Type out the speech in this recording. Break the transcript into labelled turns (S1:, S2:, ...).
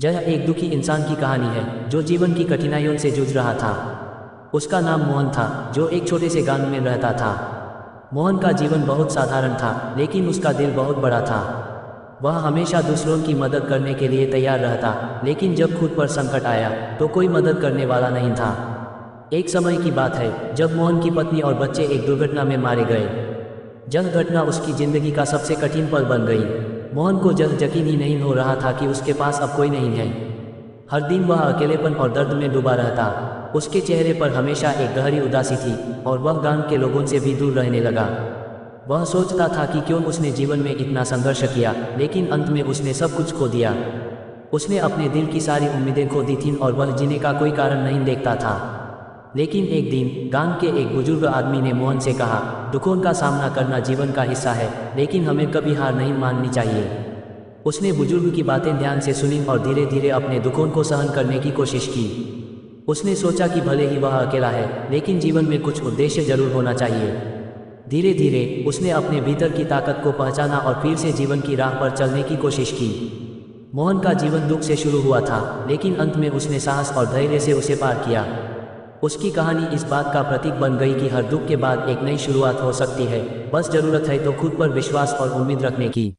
S1: यह एक दुखी इंसान की कहानी है जो जीवन की कठिनाइयों से जूझ रहा था। उसका नाम मोहन था, जो एक छोटे से गांव में रहता था। मोहन का जीवन बहुत साधारण था, लेकिन उसका दिल बहुत बड़ा था। वह हमेशा दूसरों की मदद करने के लिए तैयार रहता, लेकिन जब खुद पर संकट आया तो कोई मदद करने वाला नहीं था। एक समय की बात है जब मोहन की पत्नी और बच्चे एक दुर्घटना में मारे गए। यह घटना उसकी जिंदगी का सबसे कठिन पल बन गई। मोहन को यह यकीन ही नहीं हो रहा था कि उसके पास अब कोई नहीं है। हर दिन वह अकेलेपन और दर्द में डूबा रहता। उसके चेहरे पर हमेशा एक गहरी उदासी थी और वह गांव के लोगों से भी दूर रहने लगा। वह सोचता था कि क्यों उसने जीवन में इतना संघर्ष किया, लेकिन अंत में उसने सब कुछ खो दिया। उसने अपने दिल की सारी उम्मीदें खो दी थीं और वह जीने का कोई कारण नहीं देखता था। लेकिन एक दिन गांव के एक बुजुर्ग आदमी ने मोहन से कहा, दुखों का सामना करना जीवन का हिस्सा है, लेकिन हमें कभी हार नहीं माननी चाहिए। उसने बुजुर्ग की बातें ध्यान से सुनी और धीरे धीरे अपने दुखों को सहन करने की कोशिश की। उसने सोचा कि भले ही वह अकेला है, लेकिन जीवन में कुछ उद्देश्य जरूर होना चाहिए। धीरे धीरे उसने अपने भीतर की ताकत को पहचाना और फिर से जीवन की राह पर चलने की कोशिश की। मोहन का जीवन दुख से शुरू हुआ था, लेकिन अंत में उसने साहस और धैर्य से उसे पार किया। उसकी कहानी इस बात का प्रतीक बन गई कि हर दुख के बाद एक नई शुरुआत हो सकती है, बस जरूरत है तो खुद पर विश्वास और उम्मीद रखने की।